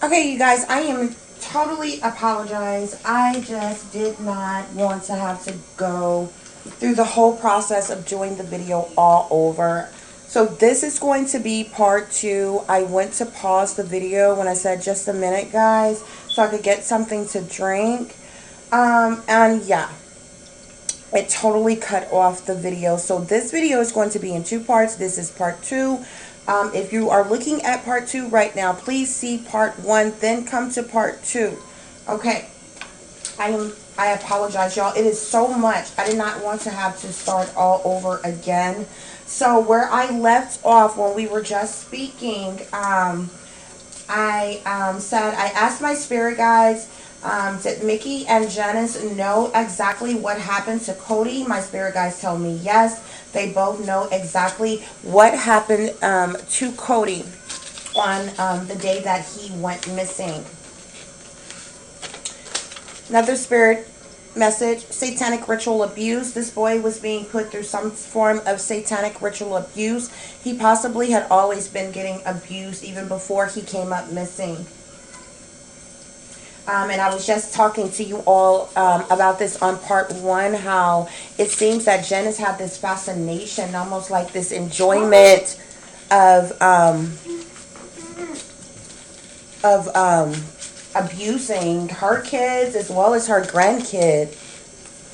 Okay, you guys, I am totally apologize. I just did not want to have to go through the whole process of doing the video all over. So this is going to be part two. I went to pause the video when I said just a minute, guys, so I could get something to drink. And yeah, it totally cut off the video. So this video is going to be in two parts. This is part two. If you are looking at part two right now, please see part one, then come to part two. Okay. I apologize, y'all. It is so much. I did not want to have to start all over again. So where I left off when we were just speaking, I said I asked my spirit guides, did Mickey and Janice know exactly what happened to Cody? My spirit guides tell me yes. They both know exactly what happened to Cody on the day that he went missing. Another spirit message, satanic ritual abuse. This boy was being put through some form of satanic ritual abuse. He possibly had always been getting abused even before he came up missing. And I was just talking to you all about this on part one, how it seems that Jen has had this fascination, almost like this enjoyment of abusing her kids as well as her grandkid.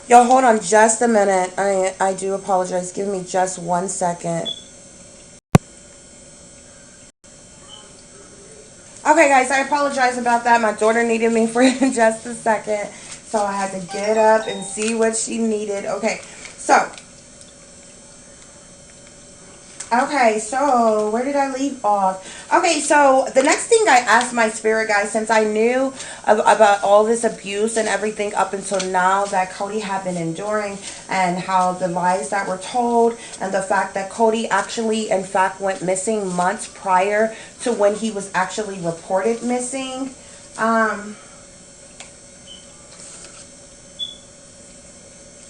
Y'all hold on just a minute. I do apologize. Give me just 1 second. Okay, guys, I apologize about that. My daughter needed me for just a second, so I had to get up and see what she needed. Okay, so where did I leave off? Okay, so the next thing I asked my spirit guide, since I knew about all this abuse and everything up until now that Cody had been enduring, and how the lies that were told, and the fact that Cody actually, in fact, went missing months prior to when he was actually reported missing. I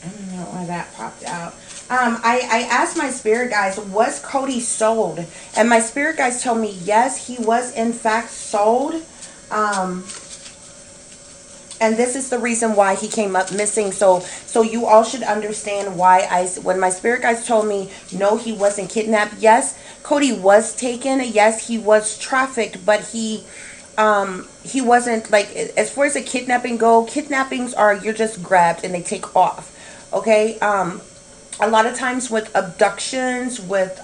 don't know why that popped out. I asked my spirit guides, was Cody sold? And my spirit guides told me, yes, he was in fact sold. And this is the reason why he came up missing. So you all should understand why when my spirit guides told me, no, he wasn't kidnapped. Yes, Cody was taken. Yes, he was trafficked, but he wasn't, like, as far as a kidnapping go, kidnappings are, you're just grabbed and they take off. Okay. A lot of times with abductions, with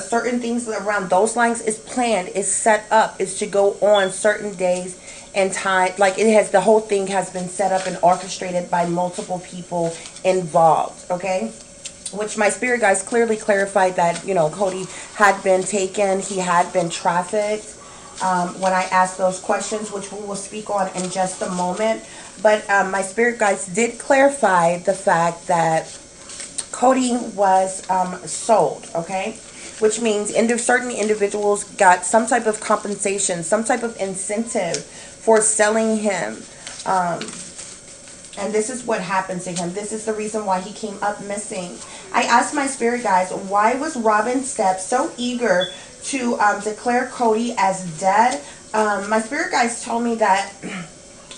certain things around those lines is planned, is set up, is to go on certain days and time. Like, it has, the whole thing has been set up and orchestrated by multiple people involved. Okay, which my spirit guides clearly clarified that, Cody had been taken, he had been trafficked. When I asked those questions, which we will speak on in just a moment. But my spirit guides did clarify the fact that Cody was sold, okay? Which means certain individuals got some type of compensation, some type of incentive for selling him. And this is what happened to him. This is the reason why he came up missing. I asked my spirit guides, why was Aaron Stepp so eager to declare Cody as dead? My spirit guides told me that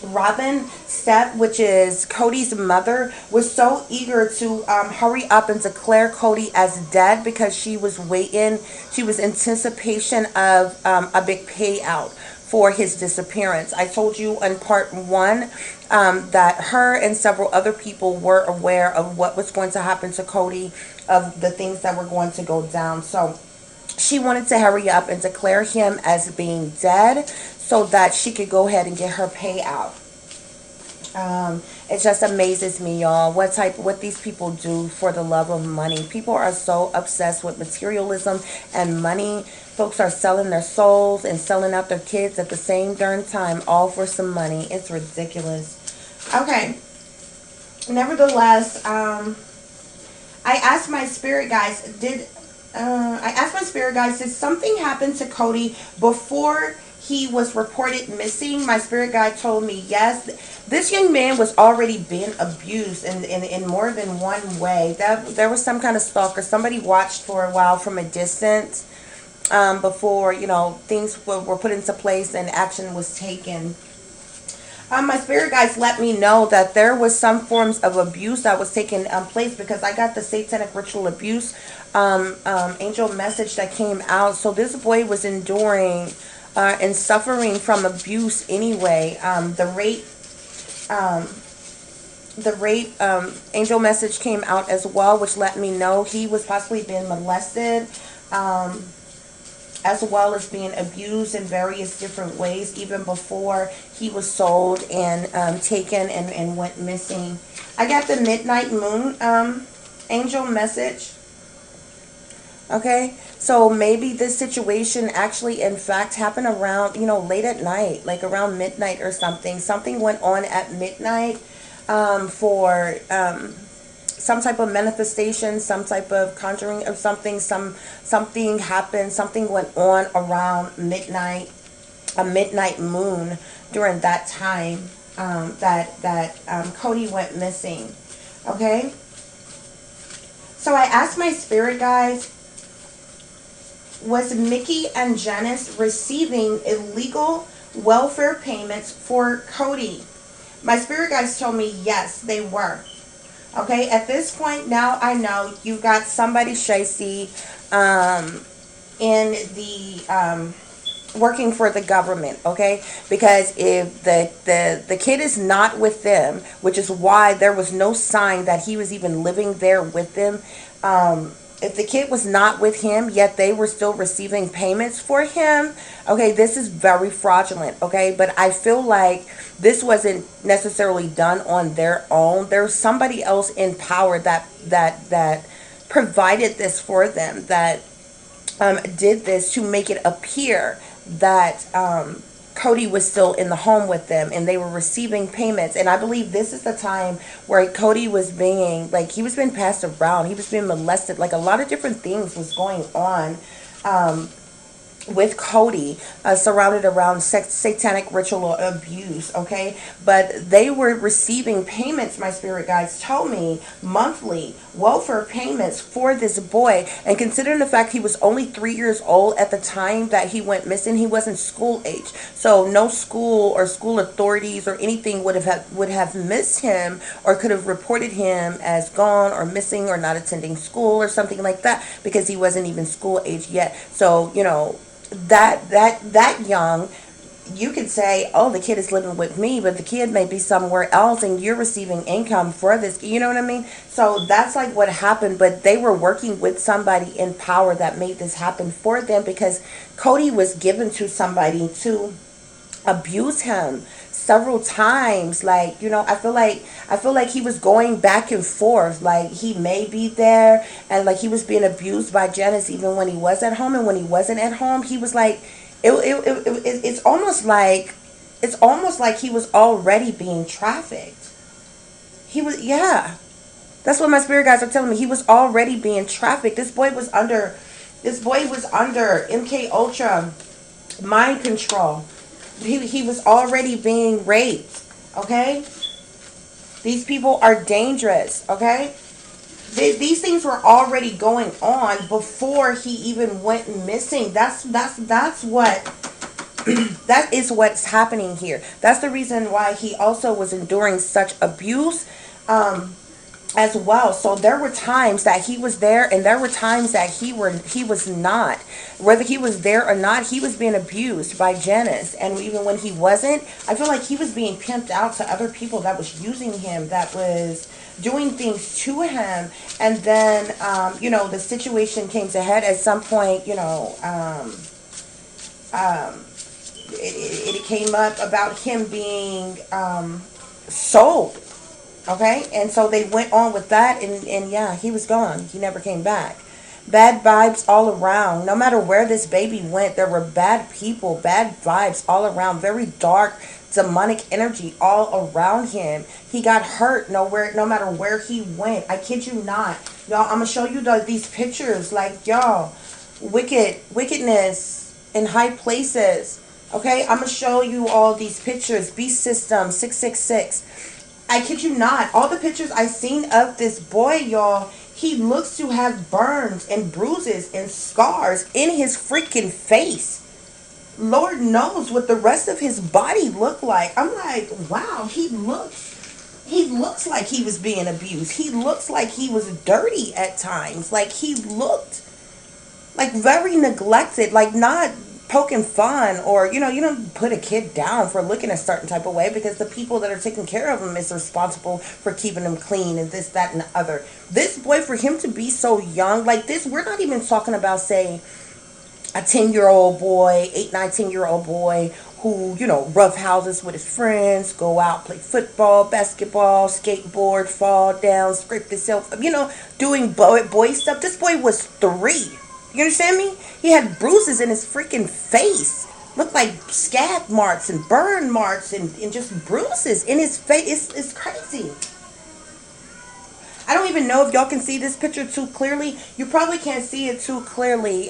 Aaron Stepp, which is Cody's mother, was so eager to hurry up and declare Cody as dead because she was waiting. She was in anticipation of a big payout for his disappearance. I told you in part one that her and several other people were aware of what was going to happen to Cody, of the things that were going to go down. So she wanted to hurry up and declare him as being dead so that she could go ahead and get her payout. It just amazes me, y'all, what these people do for the love of money. People are so obsessed with materialism and money. Folks are selling their souls and selling out their kids at the same darn time, all for some money. It's ridiculous. Okay. Nevertheless, I asked my spirit guides, did something happen to Cody before he was reported missing? My spirit guide told me yes. This young man was already being abused in more than one way. That there was some kind of stalker. Somebody watched for a while from a distance. before, you know, things were put into place and action was taken. My spirit guides let me know that there was some forms of abuse that was taking place, because I got the satanic ritual abuse angel message that came out. So this boy was enduring and suffering from abuse anyway. Um, the rape angel message came out as well, which let me know he was possibly being molested. As well as being abused in various different ways, even before he was sold and taken and went missing. I got the midnight moon angel message. Okay, so maybe this situation actually in fact happened around, you know, late at night, like around midnight or something. Something went on at midnight for some type of manifestation, some type of conjuring of something. Something happened, something went on around midnight, a midnight moon during that time that Cody went missing. Okay, so I asked my spirit guides, was Mickey and Janice receiving illegal welfare payments for Cody? My spirit guides told me yes, they were. Okay, at this point now I know you got somebody shicey in the working for the government. Okay, because if the kid is not with them, which is why there was no sign that he was even living there with them. If the kid was not with him, yet they were still receiving payments for him, okay, this is very fraudulent, okay? But I feel like this wasn't necessarily done on their own. There's somebody else in power that provided this for them, that did this to make it appear that Cody was still in the home with them and they were receiving payments. And I believe this is the time where Cody was being, like, he was being passed around, he was being molested, like a lot of different things was going on with Cody, surrounded around satanic ritual abuse. Okay, but they were receiving payments, my spirit guides told me, monthly welfare payments for this boy. And considering the fact he was only 3 years old at the time that he went missing, he wasn't school age, so no school or school authorities or anything would have missed him or could have reported him as gone or missing or not attending school or something like that, because he wasn't even school age yet. So, you know, that young, you could say, oh, the kid is living with me, but the kid may be somewhere else and you're receiving income for this, you know what I mean? So that's like what happened. But they were working with somebody in power that made this happen for them, because Cody was given to somebody to abuse him several times. Like, you know, I feel like he was going back and forth. Like, he may be there, and like he was being abused by Janice even when he was at home, and when he wasn't at home, he was like, it's almost like he was already being trafficked. He was, yeah, that's what my spirit guides are telling me. He was already being trafficked. This boy was under MK Ultra mind control. He was already being raped. Okay, these people are dangerous. Okay, these things were already going on before he even went missing. That's what that is what's happening here. That's the reason why he also was enduring such abuse as well. So there were times that he was there, and there were times that he was not. Whether he was there or not, he was being abused by Janice. And even when he wasn't, I feel like he was being pimped out to other people that was using him, that was doing things to him. And then you know, the situation came to head at some point. You know, it came up about him being sold. Okay, and so they went on with that, and yeah, he was gone. He never came back. Bad vibes all around. No matter where this baby went, there were bad people, bad vibes all around. Very dark, demonic energy all around him. He got hurt no matter where he went. I kid you not. Y'all, I'm going to show you these pictures. Like, y'all, wickedness in high places. Okay, I'm going to show you all these pictures. Beast System 666. I kid you not. All the pictures I seen of this boy, y'all, He looks to have burns and bruises and scars in his freaking face. Lord knows what the rest of his body looked like. I'm like, wow, he looks like he was being abused. He looks like he was dirty at times. Like he looked like very neglected, like not poking fun, or you don't put a kid down for looking a certain type of way, because the people that are taking care of him is responsible for keeping him clean and this, that, and the other. This boy, for him to be so young like this, we're not even talking about, say, a 10-year-old boy, 8, 19-year-old boy who, rough houses with his friends, go out, play football, basketball, skateboard, fall down, scrape himself, doing boy stuff. This boy was 3. You understand me? He had bruises in his freaking face. Looked like scab marks and burn marks and just bruises in his face. It's crazy. I don't even know if y'all can see this picture too clearly. You probably can't see it too clearly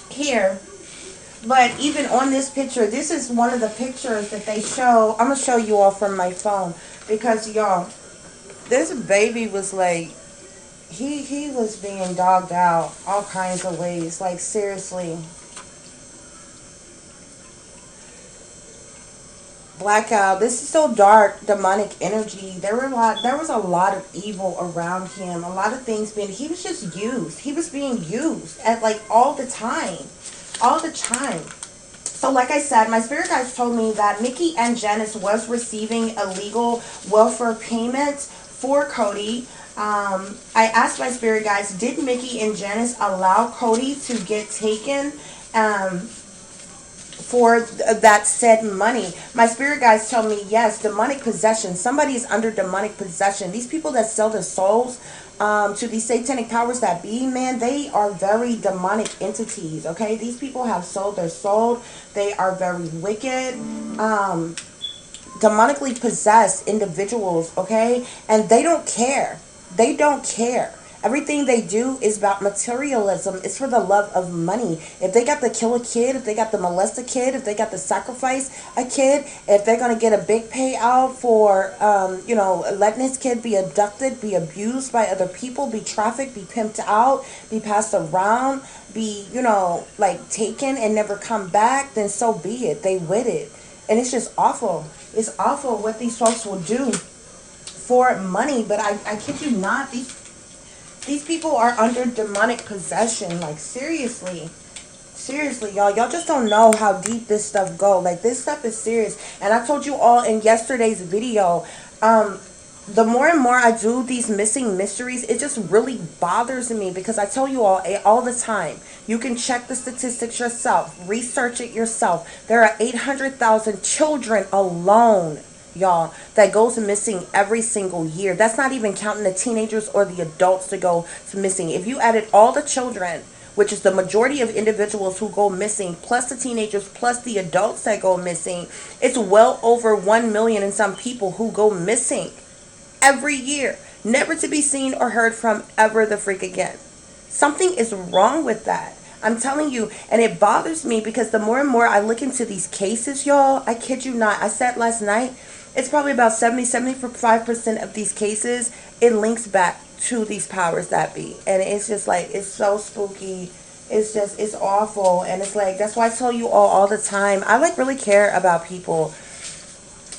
here. But even on this picture, this is one of the pictures that they show. I'm going to show you all from my phone. Because, y'all, this baby was like, he was being dogged out all kinds of ways. Like, seriously. Blackout. This is so dark, demonic energy. There was a lot of evil around him. A lot of things being, he was just used. He was being used at like all the time. All the time. So like I said, my spirit guides told me that Mickey and Janice was receiving illegal welfare payments for Cody. I asked my spirit guides, did Mickey and Janice allow Cody to get taken for that said money? My spirit guides tell me yes, demonic possession. Somebody is under demonic possession. These people that sell their souls to these satanic powers that be, man, they are very demonic entities, okay? These people have sold their soul. They are very wicked, demonically possessed individuals, okay? And they don't care. They don't care. Everything they do is about materialism. It's for the love of money. If they got to kill a kid, if they got to molest a kid, if they got to sacrifice a kid, if they're going to get a big payout for, letting his kid be abducted, be abused by other people, be trafficked, be pimped out, be passed around, be, taken and never come back, then so be it. They with it. And it's just awful. It's awful what these folks will do for money. But I kid you not, these people are under demonic possession. Like, seriously, y'all just don't know how deep this stuff go. Like, this stuff is serious. And I told you all in yesterday's video, the more and more I do these missing mysteries, it just really bothers me, because I tell you all the time, you can check the statistics yourself, research it yourself. There are 800,000 children alone, y'all, that goes missing every single year. That's not even counting the teenagers or the adults to go to missing. If you added all the children, which is the majority of individuals who go missing, plus the teenagers, plus the adults that go missing, it's well over 1 million and some people who go missing every year, never to be seen or heard from ever the freak again. Something is wrong with that. I'm telling you, and it bothers me, because the more and more I look into these cases, y'all, I kid you not, I said last night, it's probably about 75% of these cases, it links back to these powers that be. And it's just like, it's so spooky. It's awful. And it's like, that's why I tell you all the time, I really care about people.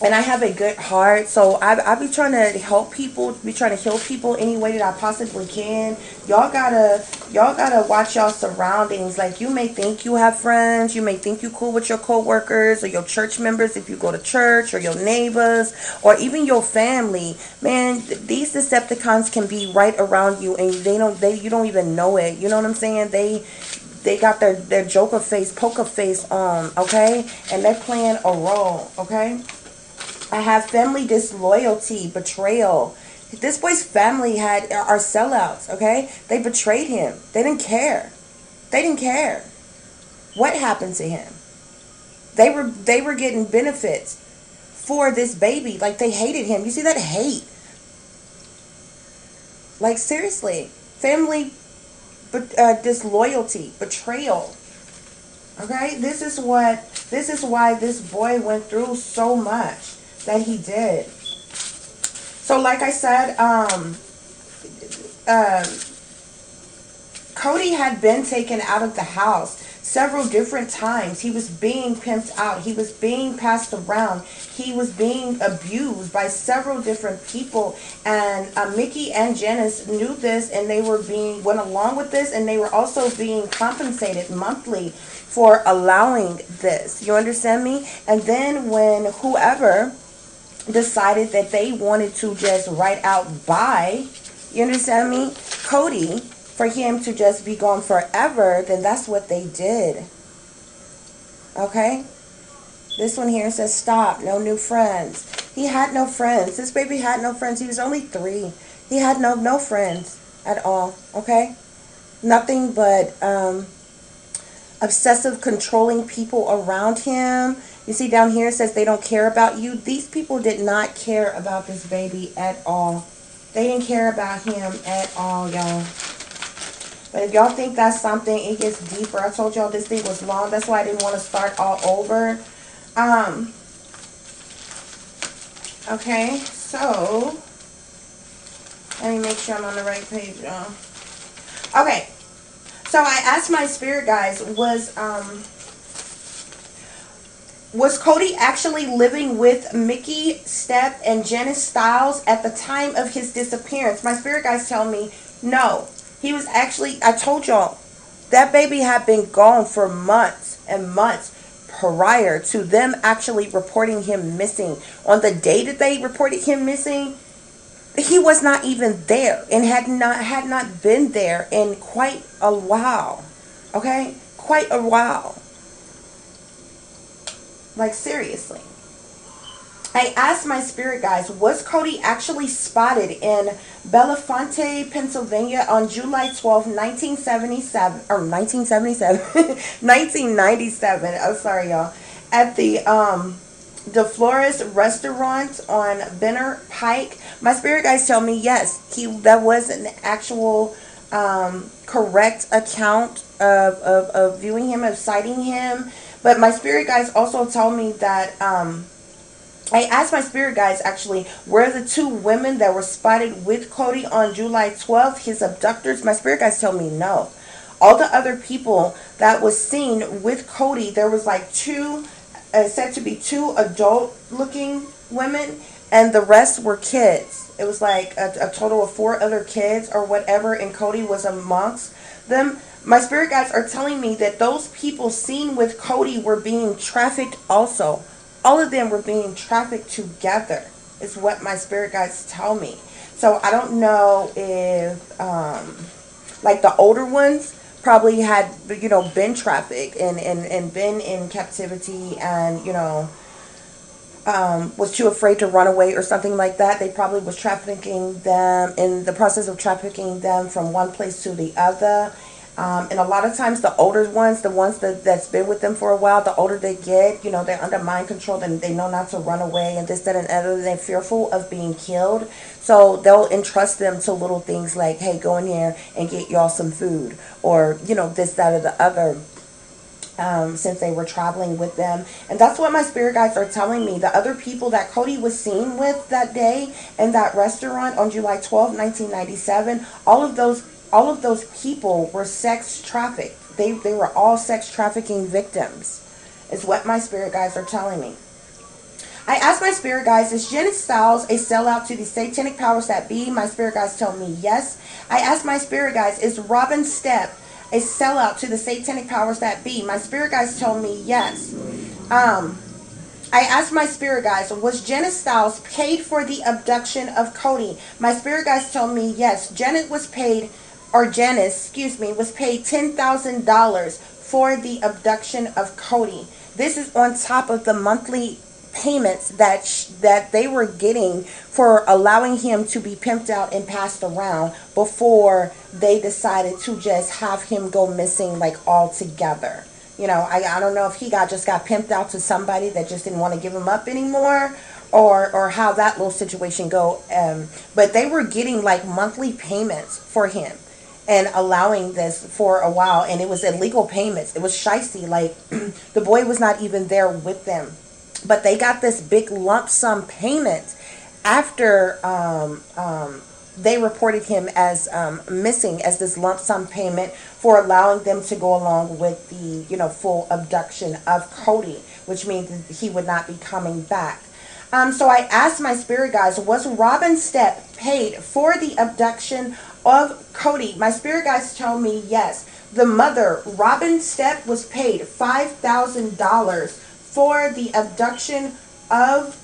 And I have a good heart, so I be trying to help people, be trying to heal people any way that I possibly can. Y'all gotta watch y'all surroundings. Like, you may think you have friends, you may think you cool with your co-workers or your church members if you go to church, or your neighbors, or even your family. Man, these Decepticons can be right around you, and you don't even know it. You know what I'm saying? They got their Joker face, poker face on, okay? And they're playing a role, okay? I have family disloyalty, betrayal. This boy's family are sellouts, okay? They betrayed him. They didn't care. They didn't care. What happened to him? They were getting benefits for this baby. Like, they hated him. You see that hate? Like, seriously. Family disloyalty, betrayal. Okay? This is why this boy went through so much that he did. So like I said, Cody had been taken out of the house several different times. He was being pimped out. He was being passed around. He was being abused by several different people. And Mickey and Janice knew this, and they went along with this, and they were also being compensated monthly for allowing this. You understand me? And then when whoever decided that they wanted to just write out bye, you understand me, Cody, for him to just be gone forever, then that's what they did. Okay? This one here says stop, no new friends. He had no friends. This baby had no friends. He was only 3. He had no friends at all. Okay? Nothing but obsessive, controlling people around him. You see down here it says they don't care about you. These people did not care about this baby at all. They didn't care about him at all, y'all. But if y'all think that's something, it gets deeper. I told y'all this thing was long. That's why I didn't want to start all over. Okay, so let me make sure I'm on the right page, y'all. Okay, so I asked my spirit guides, was Cody actually living with Mickey Stepp and Janice Stiles at the time of his disappearance? My spirit guides tell me no. He was actually, I told y'all, that baby had been gone for months and months prior to them actually reporting him missing. On the day that they reported him missing, he was not even there and had not been there in quite a while. Okay? Quite a while. Like, seriously. I asked my spirit guides, was Cody actually spotted in Bellefonte, Pennsylvania on July 12, 1977, or 1977, 1997, oh sorry y'all, at the Flores restaurant on Benner Pike? My spirit guides tell me yes, that was an actual correct account of viewing him, of sighting him. But my spirit guides also tell me that I asked my spirit guides actually, were the 2 women that were spotted with Cody on July 12th his abductors? My spirit guides tell me no. All the other people that was seen with Cody, there was like 2, said to be 2 adult looking women, and the rest were kids. It was like a total of 4 other kids or whatever, and Cody was amongst them. My spirit guides are telling me that those people seen with Cody were being trafficked also. All of them were being trafficked together, is what my spirit guides tell me. So I don't know if, like the older ones probably had, you know, been trafficked and been in captivity and, you know, was too afraid to run away or something like that. They probably was trafficking them, in the process of trafficking them from one place to the other. And a lot of times the older ones, the ones that's been with them for a while, the older they get, you know, they're under mind control and they know not to run away and this, that, and other. They're fearful of being killed. So they'll entrust them to little things like, hey, go in here and get y'all some food, or, you know, this, that, or the other. Since they were traveling with them. And that's what my spirit guides are telling me. The other people that Cody was seen with that day in that restaurant on July 12, 1997, all of those people were sex trafficked. They were all sex trafficking victims, is what my spirit guides are telling me. I asked my spirit guides, is Janice Stiles a sellout to the satanic powers that be? My spirit guides tell me yes. I asked my spirit guides, is Robin Stepp a sellout to the satanic powers that be? My spirit guides told me yes. I asked my spirit guides, was Janice Stiles paid for the abduction of Cody? My spirit guides told me yes. Janice, was paid $10,000 for the abduction of Cody. This is on top of the monthly payments that they were getting for allowing him to be pimped out and passed around before they decided to just have him go missing, like, altogether. You know, I don't know if he just got pimped out to somebody that just didn't want to give him up anymore, or how that little situation go. But they were getting like monthly payments for him and allowing this for a while, and it was illegal payments. It was shicey. Like, the boy was not even there with them. But they got this big lump sum payment after they reported him as missing, as this lump sum payment for allowing them to go along with the, full abduction of Cody, which means that he would not be coming back. So I asked my spirit guides, was Robin Stepp paid for the abduction of Cody? My spirit guides tell me yes. The mother, Robin Stepp, was paid $5,000 for the abduction of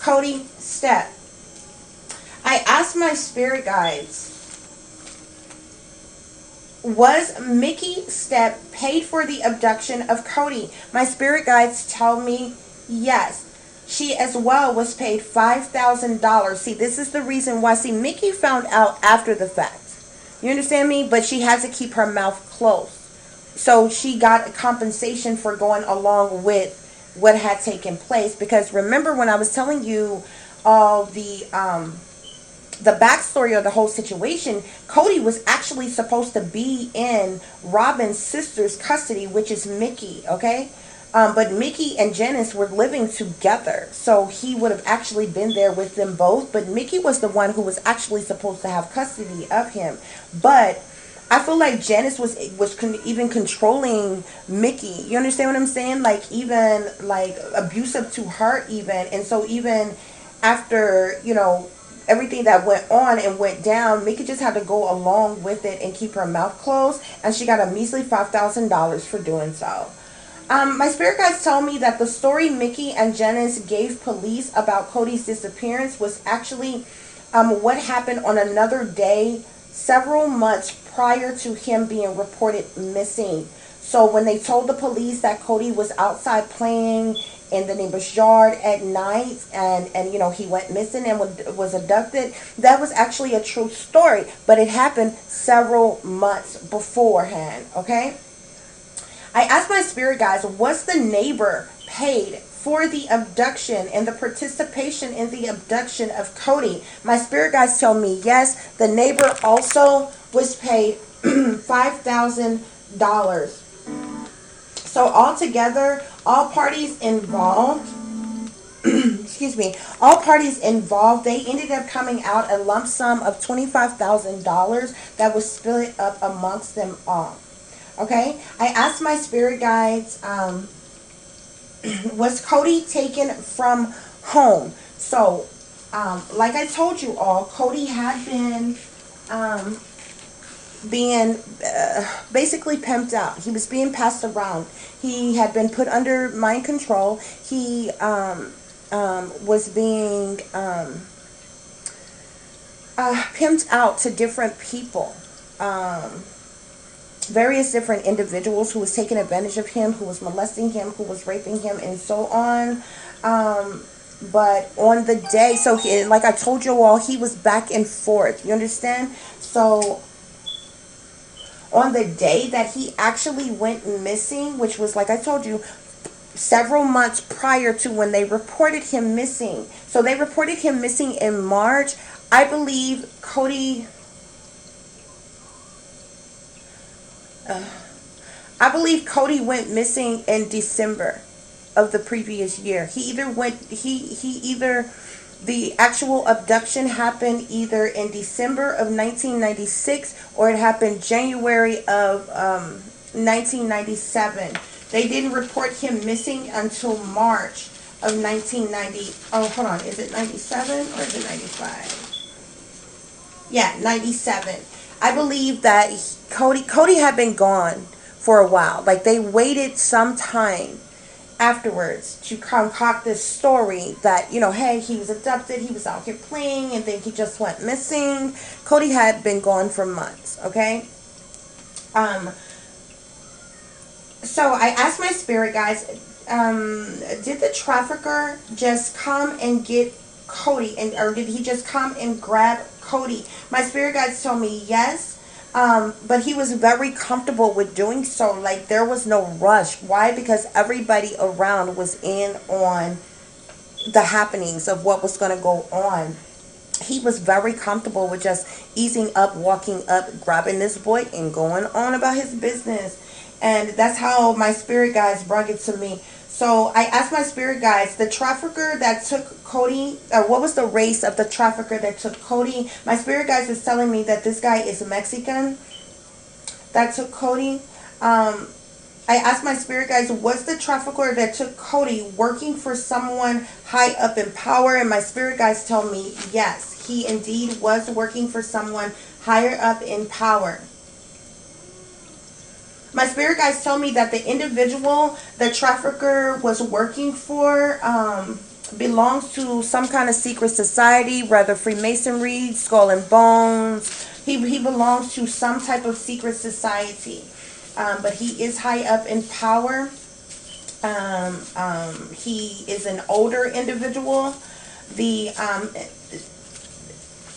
Cody Stepp. I asked my spirit guides, was Mickey Stepp paid for the abduction of Cody? My spirit guides tell me yes. She as well was paid $5,000. See, this is the reason why. See, Mickey found out after the fact. You understand me? But she had to keep her mouth closed. So she got a compensation for going along with what had taken place. Because remember when I was telling you all the backstory of the whole situation, Cody was actually supposed to be in Robin's sister's custody, which is Mickey, okay? But Mickey and Janice were living together, so he would have actually been there with them both. But Mickey was the one who was actually supposed to have custody of him. But I feel like Janice was even controlling Mickey. You understand what I'm saying? Like, even like abusive to her even. And so even after, everything that went on and went down, Mickey just had to go along with it and keep her mouth closed. And she got a measly $5,000 for doing so. My spirit guides tell me that the story Mickey and Janice gave police about Cody's disappearance was actually what happened on another day several months prior to him being reported missing. So when they told the police that Cody was outside playing in the neighbor's yard at night and he went missing and was abducted, that was actually a true story, but it happened several months beforehand, okay? I asked my spirit guides, was the neighbor paid for the abduction and the participation in the abduction of Cody? My spirit guides tell me yes. The neighbor also was paid $5,000. So altogether, all parties involved, all parties involved, they ended up coming out a lump sum of $25,000 that was split up amongst them all. Okay, I asked my spirit guides, was Cody taken from home? So, like I told you all, Cody had been being basically pimped out. He was being passed around. He had been put under mind control. He was being pimped out to different people. Various different individuals who was taking advantage of him, who was molesting him, who was raping him, and so on. But on the day, so like I told you all, he was back and forth. You understand? So on the day that he actually went missing, which was, like I told you, several months prior to when they reported him missing. So they reported him missing in March. I believe Cody... I believe Cody went missing in December of the previous year. The actual abduction happened either in December of 1996 or it happened January of 1997. They didn't report him missing until March of 1990. Oh, hold on. Is it 97 or is it 95? Yeah, 97. I believe that Cody had been gone for a while. Like, they waited some time afterwards to concoct this story that, hey, he was abducted, he was out here playing, and then he just went missing. Cody had been gone for months, okay? So I asked my spirit guides, did the trafficker just come and get Cody, or did he just come and grab Cody? My spirit guides told me yes, but he was very comfortable with doing so. Like, there was no rush. Why? Because everybody around was in on the happenings of what was going to go on. He was very comfortable with just easing up, walking up, grabbing this boy and going on about his business. And that's how my spirit guides brought it to me. So I asked my spirit guides, the trafficker that took Cody, what was the race of the trafficker that took Cody? My spirit guides is telling me that this guy is Mexican that took Cody. I asked my spirit guides, was the trafficker that took Cody working for someone high up in power? And my spirit guides tell me, yes, he indeed was working for someone higher up in power. My spirit guides tell me that the individual the trafficker was working for belongs to some kind of secret society, whether Freemasonry, Skull and Bones. He belongs to some type of secret society. But he is high up in power. He is an older individual.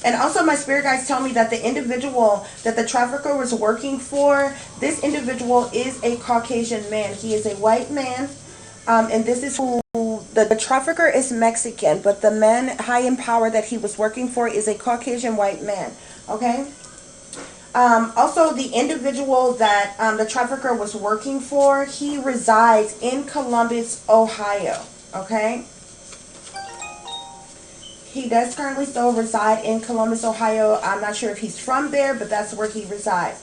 And also my spirit guides tell me that the individual that the trafficker was working for, this individual is a Caucasian man. He is a white man. And this is who the trafficker is Mexican, but the man high in power that he was working for is a Caucasian white man. Okay? Also, the individual that the trafficker was working for, he resides in Columbus, Ohio. Okay? He does currently still reside in Columbus, Ohio. I'm not sure if he's from there, but that's where he resides.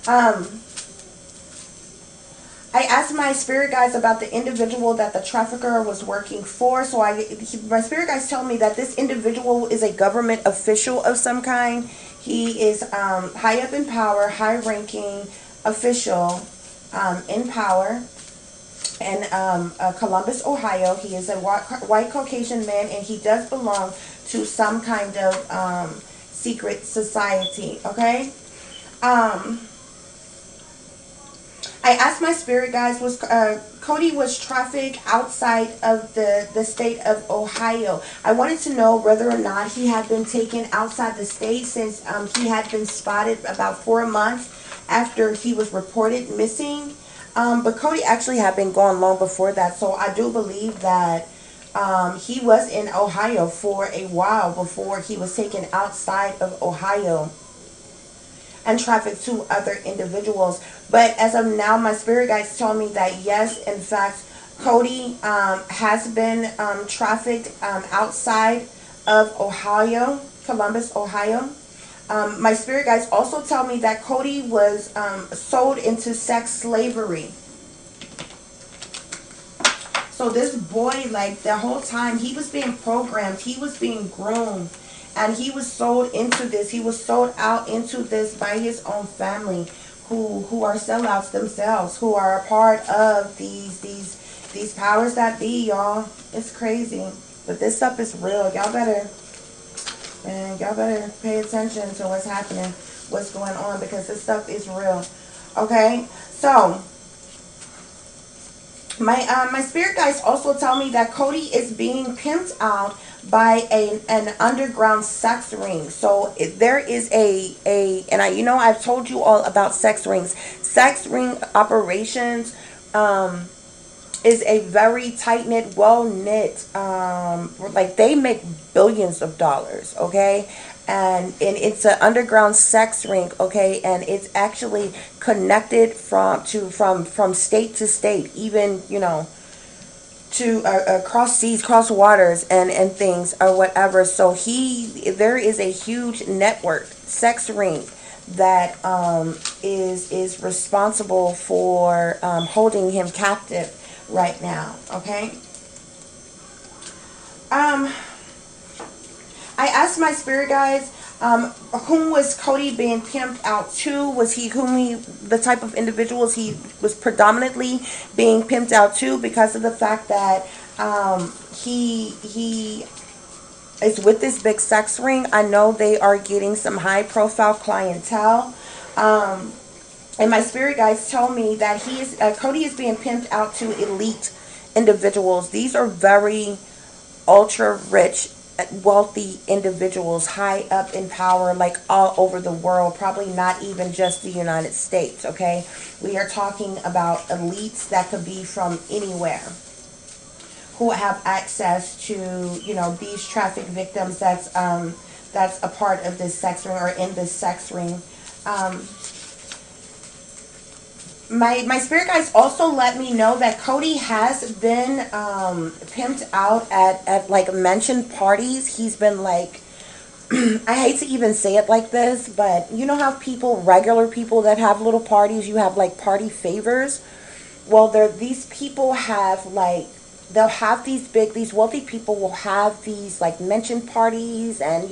I asked my spirit guides about the individual that the trafficker was working for. So my spirit guides tell me that this individual is a government official of some kind. He is high up in power, high-ranking official in power in Columbus, Ohio. He is a white Caucasian man, and he does belong to some kind of secret society. Okay. I asked my spirit guides, was Cody was trafficked outside of the state of Ohio. I wanted to know whether or not he had been taken outside the state, since he had been spotted about 4 months after he was reported missing. But Cody actually had been gone long before that, so I do believe that he was in Ohio for a while before he was taken outside of Ohio and trafficked to other individuals. But as of now, my spirit guides tell me that yes, in fact, Cody has been trafficked outside of Ohio, Columbus, Ohio. My spirit guides also tell me that Cody was sold into sex slavery. So this boy, like the whole time, he was being programmed, he was being groomed, and he was sold into this. He was sold out into this by his own family, who are sellouts themselves, who are a part of these powers that be, y'all. It's crazy, but this stuff is real. Y'all better pay attention to what's happening, what's going on, because this stuff is real. Okay, so my spirit guides also tell me that Cody is being pimped out by an underground sex ring. So there is and I've told you all about sex rings. Sex ring operations is a very tight knit, well knit. Like they make billions of dollars. Okay. And it's an underground sex ring, okay, and it's actually connected from state to state, even to cross seas, cross waters, and things or whatever. So there is a huge network sex ring that is responsible for holding him captive right now. Okay. I asked my spirit guides, whom was Cody being pimped out to? Was the type of individuals he was predominantly being pimped out to, because of the fact that he is with this big sex ring. I know they are getting some high profile clientele. And my spirit guides tell me that Cody is being pimped out to elite individuals. These are very ultra rich, wealthy individuals, high up in power, like all over the world, probably not even just the United States. Okay, we are talking about elites that could be from anywhere, who have access to these traffic victims that's a part of this sex ring or in this sex ring. my spirit guides also let me know that Cody has been pimped out at like mentioned parties. He's been like, I hate to even say it like this, but you know how people, regular people that have little parties, you have like party favors. Well, there these people have like, they'll have these wealthy people will have these like mention parties, and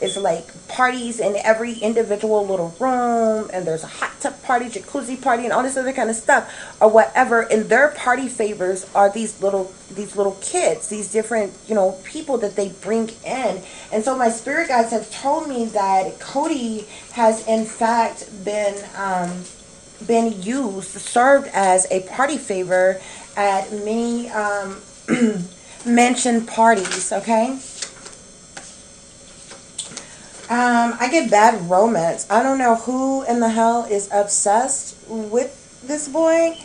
it's like parties in every individual little room, and there's a hot tub party, jacuzzi party, and all this other kind of stuff or whatever. And their party favors are these little kids, these different people that they bring in. And so my spirit guides have told me that Cody has in fact been used, served as a party favor at many mentioned parties. Okay. I get bad romance. I don't know who in the hell is obsessed with this boy,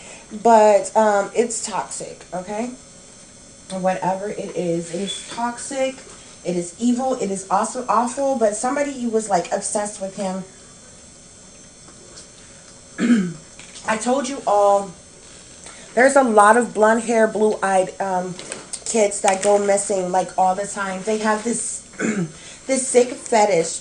but it's toxic, okay? Whatever it is toxic, it is evil, it is also awful, but somebody was like obsessed with him. I told you all, there's a lot of blonde hair, blue-eyed kids that go missing like all the time. They have this this sick fetish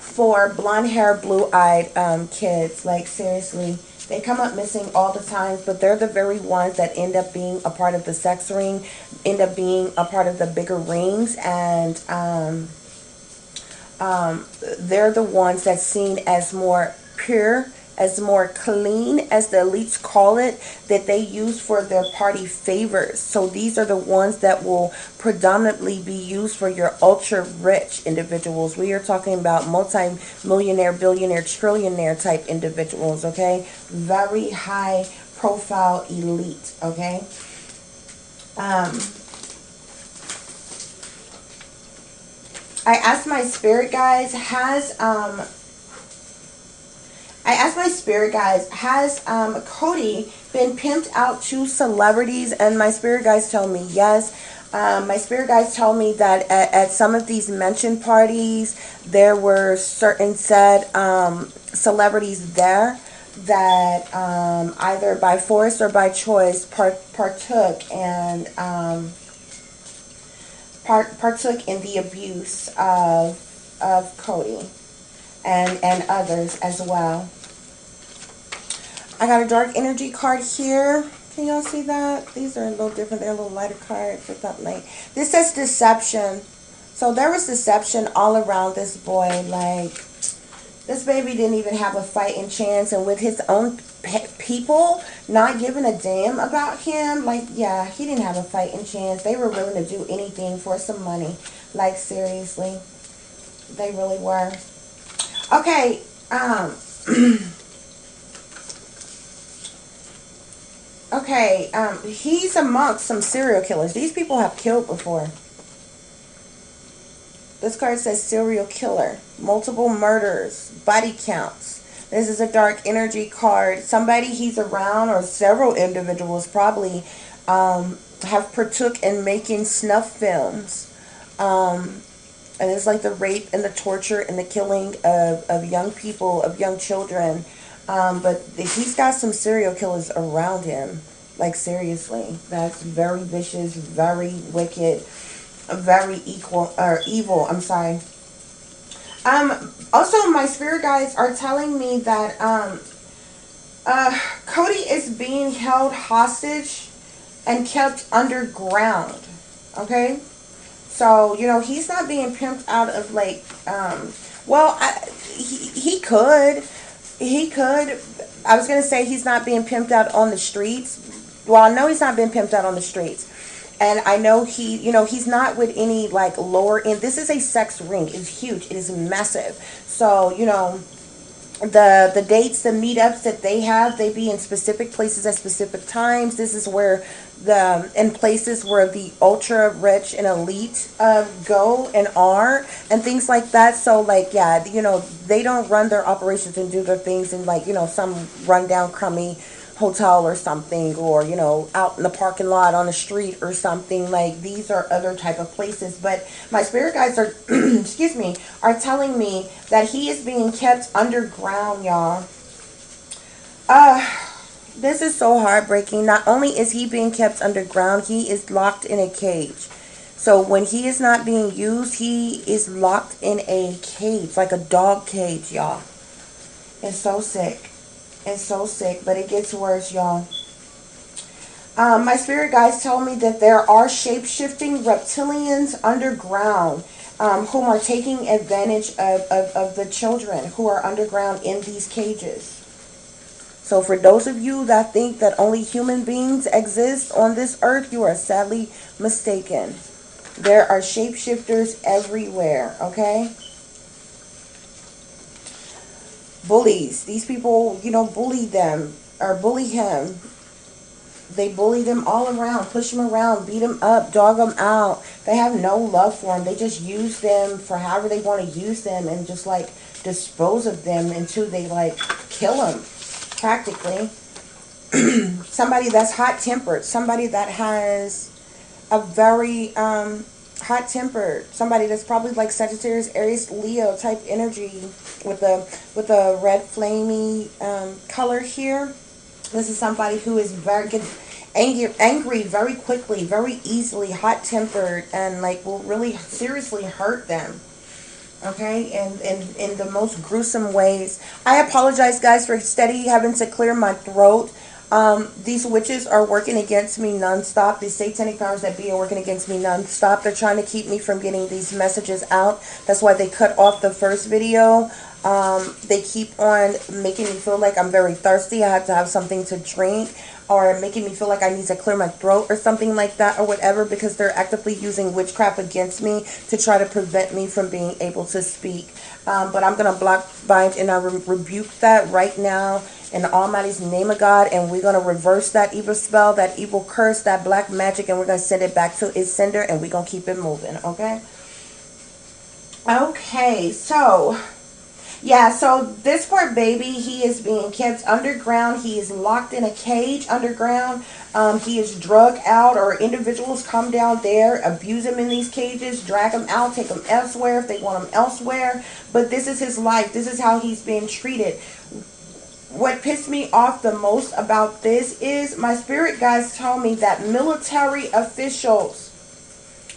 for blonde hair, blue-eyed kids. Like seriously, they come up missing all the time, but they're the very ones that end up being a part of the sex ring, end up being a part of the bigger rings, and they're the ones that's seen as more pure, as more clean, as the elites call it, that they use for their party favors. So these are the ones that will predominantly be used for your ultra rich individuals. We are talking about multi-millionaire, billionaire, trillionaire type individuals, okay? Very high profile elite, okay? I asked my spirit guides, has Cody been pimped out to celebrities? And my spirit guides tell me yes. My spirit guides tell me that at some of these mention parties, there were certain said celebrities there that either by force or by choice partook in the abuse of Cody and others as well. I got a dark energy card here. Can y'all see that? These are a little different. They're a little lighter cards or something. Like this says deception. So there was deception all around this boy. Like this baby didn't even have a fighting chance, and with his own people not giving a damn about him, like yeah, he didn't have a fighting chance. They were willing to do anything for some money. Like seriously, they really were. Okay, okay, he's amongst some serial killers. These people have killed before. This card says serial killer, multiple murders, body counts. This is a dark energy card. Somebody he's around, or several individuals probably, have partook in making snuff films. And it's like the rape and the torture and the killing of young people, of young children. But he's got some serial killers around him. Like seriously, that's very vicious, very wicked, very evil. I'm sorry. Also, my spirit guides are telling me that Cody is being held hostage and kept underground. Okay. So, he's not being pimped out of like, well, he could. I was going to say he's not being pimped out on the streets. Well, I know he's not being pimped out on the streets. And I know he's not with any like lower end. This is a sex ring. It's huge. It is massive. So, the dates, the meetups that they have, they be in specific places at specific times. This is where in places where the ultra rich and elite go and are and things like that. So like, yeah, they don't run their operations and do their things in like, some rundown crummy hotel or something, or out in the parking lot on the street or something. Like these are other type of places. But my spirit guides are excuse me, are telling me that he is being kept underground, y'all. This is so heartbreaking. Not only is he being kept underground, he is locked in a cage. So when he is not being used, he is locked in a cage, like a dog cage, y'all. It's so sick. It's so sick, but it gets worse, y'all. My spirit guides tell me that there are shape-shifting reptilians underground, whom are taking advantage of the children who are underground in these cages. So for those of you that think that only human beings exist on this earth, you are sadly mistaken. There are shapeshifters everywhere, okay? Bullies. These people, bully them or bully him. They bully them all around, push them around, beat them up, dog them out. They have no love for them. They just use them for however they want to use them and just like dispose of them until they like kill them, practically. Somebody that's hot-tempered, somebody that has a very hot-tempered, somebody that's probably like Sagittarius, Aries, Leo type energy with a red flamey color here. This is somebody who is very good, angry very quickly, very easily, hot-tempered, and like will really seriously hurt them. Okay, and in the most gruesome ways. I apologize, guys, for steady having to clear my throat. These witches are working against me nonstop. These satanic powers that be are working against me nonstop. They're trying to keep me from getting these messages out. That's why they cut off the first video. They keep on making me feel like I'm very thirsty. I have to have something to drink, or making me feel like I need to clear my throat or something like that, or whatever, because they're actively using witchcraft against me to try to prevent me from being able to speak. But I'm going to block, bind, and I rebuke that right now in the Almighty's name of God, and we're going to reverse that evil spell, that evil curse, that black magic, and we're going to send it back to its sender, and we're going to keep it moving, okay? Okay, so yeah, so this poor baby, he is being kept underground. He is locked in a cage underground. He is drugged out, or individuals come down there, abuse him in these cages, drag him out, take him elsewhere if they want him elsewhere. But this is his life. This is how he's being treated. What pissed me off the most about this is my spirit guides tell me that military officials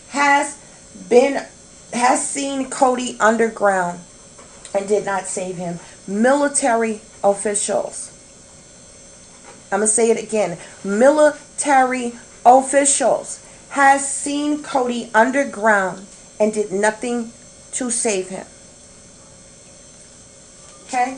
has seen Cody underground and did not save him. Military officials. I'm going to say it again. Military officials has seen Cody underground and did nothing to save him. Okay?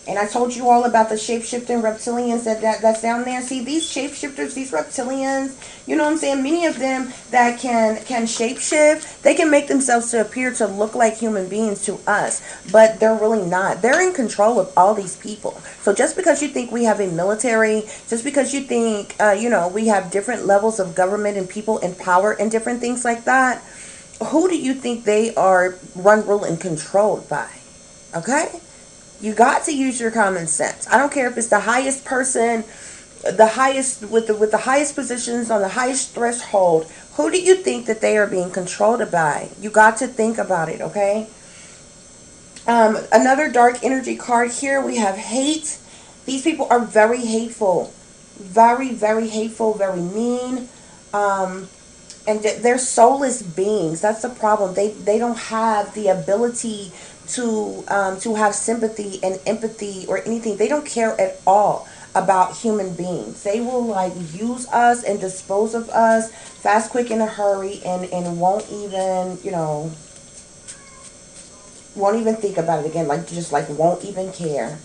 And I told you all about the shapeshifting reptilians that's down there. See, these shapeshifters, these reptilians, you know what I'm saying? Many of them that can shapeshift, they can make themselves to appear to look like human beings to us, but they're really not. They're in control of all these people. So just because you think we have a military, just because you think, we have different levels of government and people in power and different things like that, who do you think they are run, ruled, and controlled by? Okay? You got to use your common sense. I don't care if it's the highest person, the highest with the highest positions on the highest threshold. Who do you think that they are being controlled by? You got to think about it, okay? Another dark energy card here. We have hate. These people are very hateful, very, very hateful, very mean. And they're soulless beings. That's the problem. They don't have the ability to have sympathy and empathy or anything. They don't care at all about human beings. They will like use us and dispose of us fast, quick, in a hurry, and won't even think about it again. Like just like won't even care.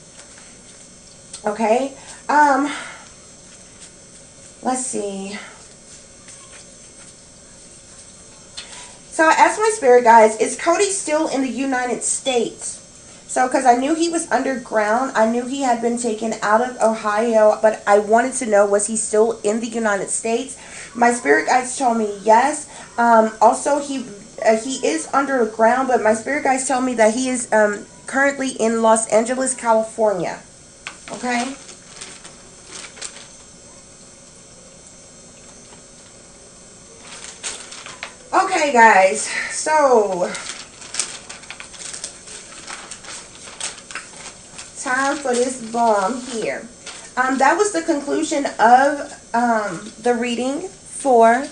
Okay. Let's see. So I asked my spirit guides, is Cody still in the United States? So, because I knew he was underground. I knew he had been taken out of Ohio, but I wanted to know, was he still in the United States? My spirit guides told me yes. Also, he is underground, but my spirit guides tell me that he is currently in Los Angeles, California. Okay? Okay, guys, so time for this bomb here. That was the conclusion of the reading for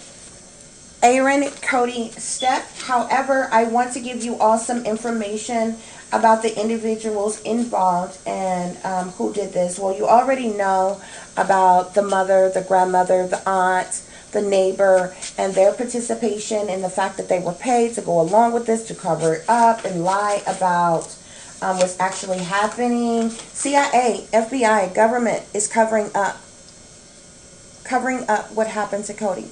Aaron Cody Stepp. However, I want to give you all some information about the individuals involved and who did this. Well, you already know about the mother, the grandmother, the aunt, the neighbor, and their participation in the fact that they were paid to go along with this, to cover it up and lie about what's actually happening. CIA, FBI, government is covering up what happened to Cody.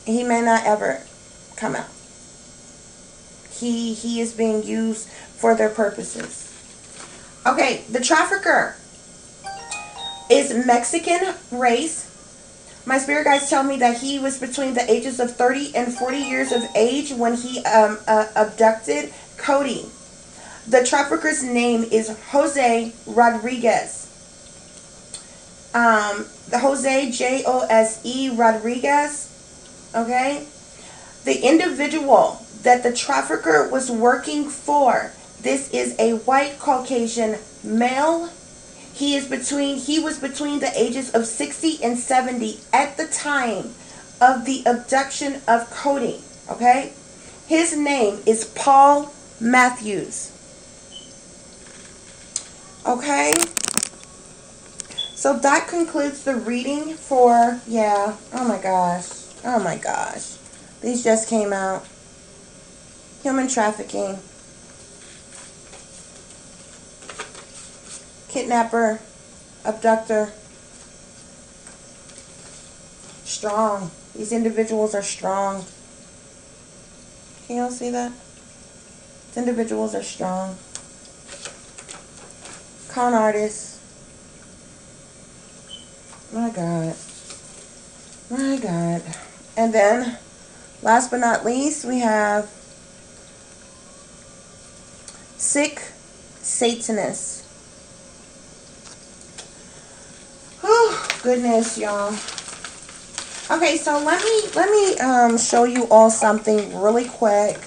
He may not ever come out. He is being used for their purposes. Okay, the trafficker is Mexican race. My spirit guides tell me that he was between the ages of 30 and 40 years of age when he abducted Cody. The trafficker's name is Jose Rodriguez. Jose, Jose Rodriguez. Okay? The individual that the trafficker was working for, this is a white Caucasian male. He was between the ages of 60 and 70 at the time of the abduction of Cody. Okay? His name is Paul Matthews. Okay? So that concludes the reading for, yeah, oh my gosh. Oh my gosh. These just came out. Human trafficking. Kidnapper. Abductor. Strong. These individuals are strong. Can y'all see that? These individuals are strong. Con artists. My God. My God. And then, last but not least, we have sick Satanists. Oh, goodness, y'all. Okay, so let me show you all something really quick.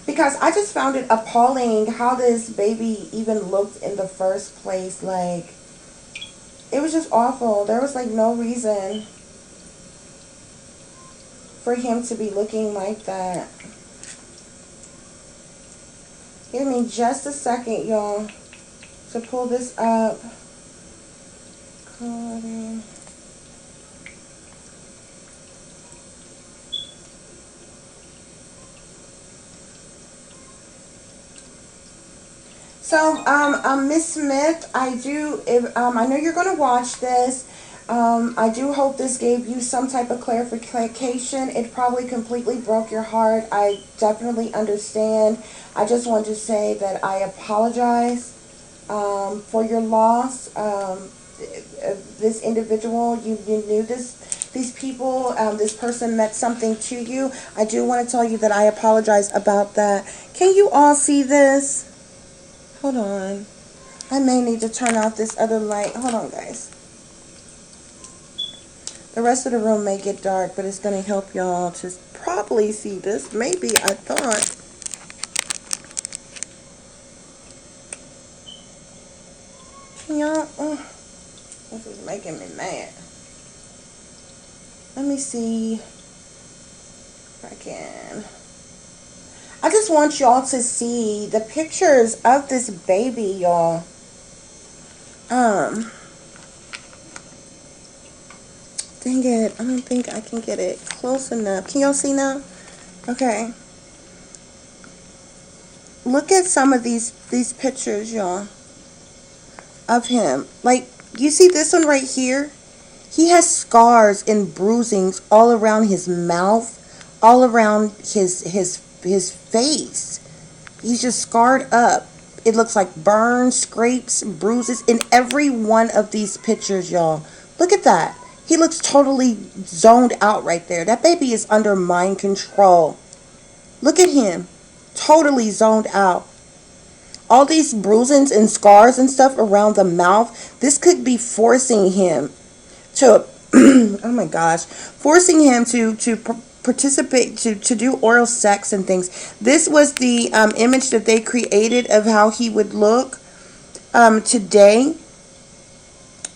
Because I just found it appalling how this baby even looked in the first place. Like, it was just awful. There was like no reason for him to be looking like that. Give me just a second, y'all, to pull this up. So, Miss Smith, I know you're going to watch this. I do hope this gave you some type of clarification. It probably completely broke your heart. I definitely understand. I just want to say that I apologize for your loss. This individual, you knew these people, this person meant something to you. I do want to tell you that I apologize about that. Can you all see this? Hold on. I may need to turn off this other light. Hold on, guys. The rest of the room may get dark, but it's going to help y'all to probably see this. Maybe, I thought. Can y'all? This is making me mad. Let me see if I can. I just want y'all to see the pictures of this baby, y'all. Dang it. I don't think I can get it close enough. Can y'all see now? Okay. Look at some of these pictures, y'all, of him. Like, you see this one right here? He has scars and bruisings all around his mouth, all around his face. He's just scarred up. It looks like burns, scrapes, bruises in every one of these pictures, y'all. Look at that. He looks totally zoned out right there. That baby is under mind control. Look at him. Totally zoned out. All these bruisings and scars and stuff around the mouth, this could be forcing him to, oh my gosh, forcing him to participate, to do oral sex and things. This was the image that they created of how he would look today,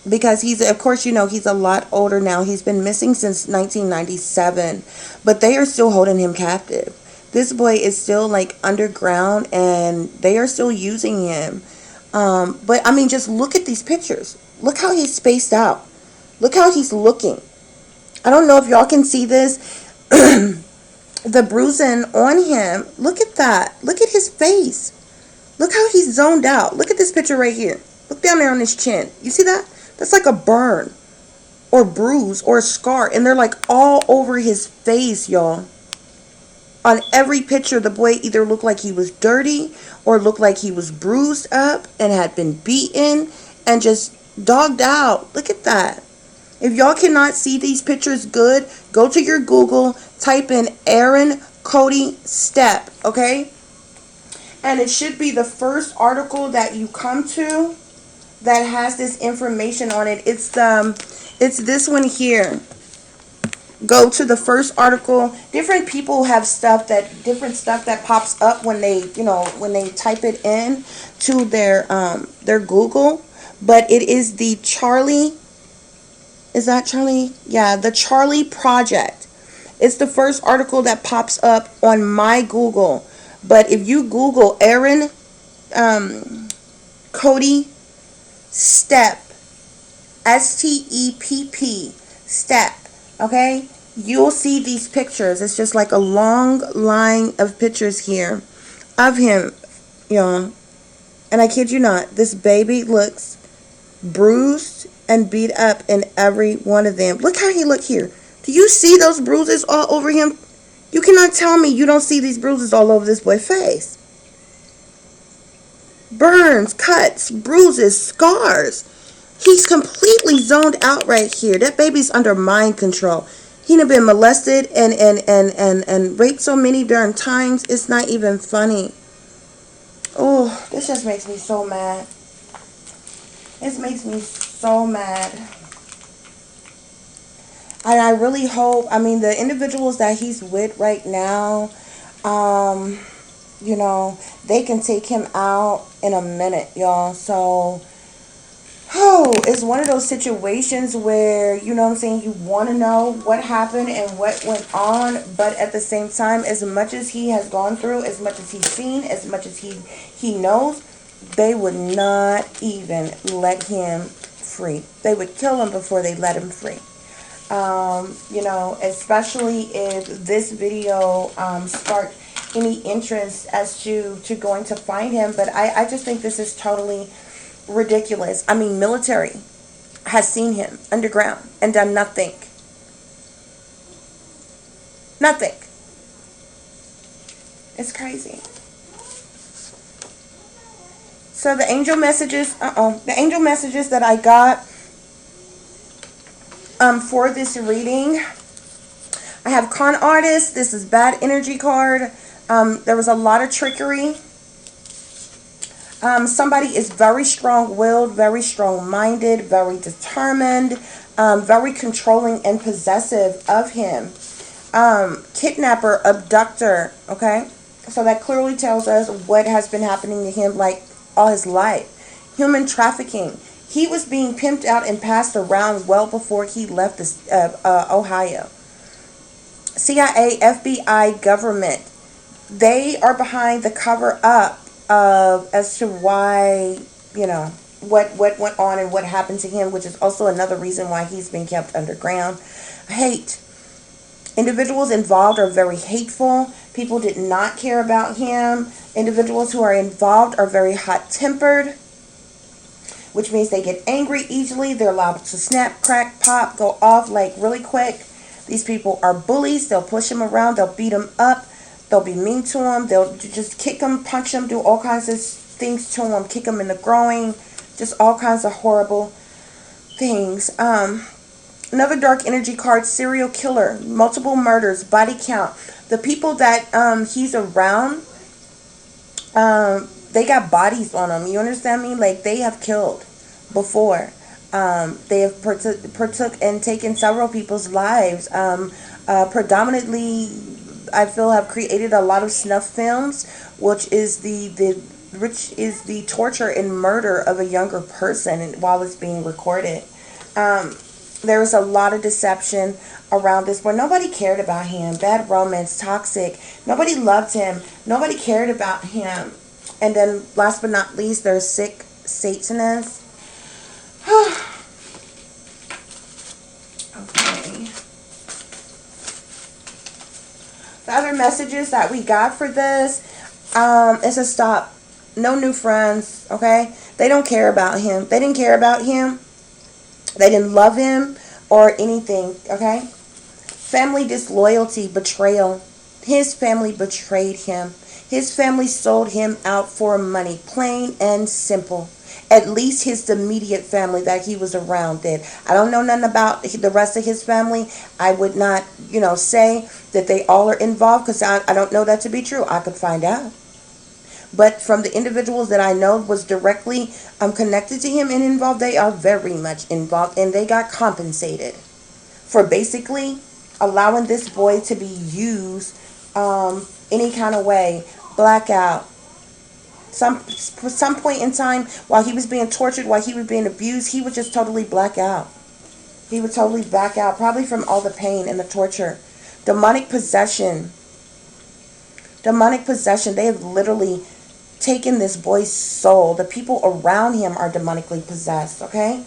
because he's, of course, you know, he's a lot older now. He's been missing since 1997, but they are still holding him captive. This boy is still like underground, and they are still using him. But I mean, just look at these pictures. Look how he's spaced out. Look how he's looking. I don't know if y'all can see this. The bruising on him. Look at that. Look at his face. Look how he's zoned out. Look at this picture right here. Look down there on his chin. You see that? That's like a burn or bruise or a scar. And they're like all over his face, y'all. On every picture, the boy either looked like he was dirty or looked like he was bruised up and had been beaten and just dogged out. Look at that. If y'all cannot see these pictures good, go to your Google, type in Aaron Cody Stepp, okay? And it should be the first article that you come to that has this information on it. It's this one here. Go to the first article. Different people have different stuff that pops up when they, you know, when they type it in to their Google. But it is the Charlie. Is that Charlie? Yeah, the Charlie Project. It's the first article that pops up on my Google. But if you Google Aaron Cody Stepp, Stepp, Stepp, okay, you'll see these pictures. It's just like a long line of pictures here of him, y'all. And I kid you not, this baby looks bruised and beat up in every one of them. Look how he look here. Do you see those bruises all over him? You cannot tell me you don't see these bruises all over this boy's face. Burns, cuts, bruises, scars. He's completely zoned out right here. That baby's under mind control. He done been molested and raped so many darn times. It's not even funny. Oh, this just makes me so mad. This makes me so mad. And I really hope, I mean, the individuals that he's with right now, you know, they can take him out in a minute, y'all. So, it's one of those situations where, you know what I'm saying, you want to know what happened and what went on, but at the same time, as much as he has gone through, as much as he's seen, as much as he knows, they would not even let him free. They would kill him before they let him free. You know, especially if this video sparked any interest as to going to find him. But I just think this is totally ridiculous. I mean, military has seen him underground and done nothing. Nothing. It's crazy. So the angel messages, the angel messages that I got for this reading, I have con artist. This is bad energy card. There was a lot of trickery. Somebody is very strong-willed, very strong-minded, very determined, very controlling and possessive of him. Kidnapper, abductor, okay? So that clearly tells us what has been happening to him like all his life. Human trafficking. He was being pimped out and passed around well before he left Ohio. CIA, FBI, government. They are behind the cover up of as to why, you know, what went on and what happened to him, which is also another reason why he's been kept underground. Hate. Individuals involved are very hateful. People did not care about him. Individuals who are involved are very hot-tempered, which means they get angry easily. They're allowed to snap, crack, pop, go off like really quick. These people are bullies. They'll push him around. They'll beat him up. They'll be mean to him. They'll just kick him, punch him, do all kinds of things to him, kick him in the groin, just all kinds of horrible things. Another dark energy card, serial killer, multiple murders, body count. The people that he's around, they got bodies on them. You understand me? Like, they have killed before. They have partook and taken several people's lives. Predominantly, I feel, have created a lot of snuff films, which is the torture and murder of a younger person while it's being recorded. There was a lot of deception around this where nobody cared about him. Bad romance, toxic. Nobody loved him. Nobody cared about him. And then last but not least, there's sick Satanists. Okay. The other messages that we got for this is to stop. No new friends, okay? They don't care about him. They didn't care about him. They didn't love him or anything, okay? Family disloyalty, betrayal. His family betrayed him. His family sold him out for money, plain and simple. At least his immediate family that he was around did. I don't know nothing about the rest of his family. I would not, say that they all are involved because I don't know that to be true. I could find out. But from the individuals that I know was directly connected to him and involved, they are very much involved, and they got compensated for basically allowing this boy to be used any kind of way. Blackout. Some point in time while he was being tortured, while he was being abused, he would just totally black out. He would totally back out, probably from all the pain and the torture. Demonic possession. Demonic possession. They have literally taken this boy's soul. The people around him are demonically possessed, okay?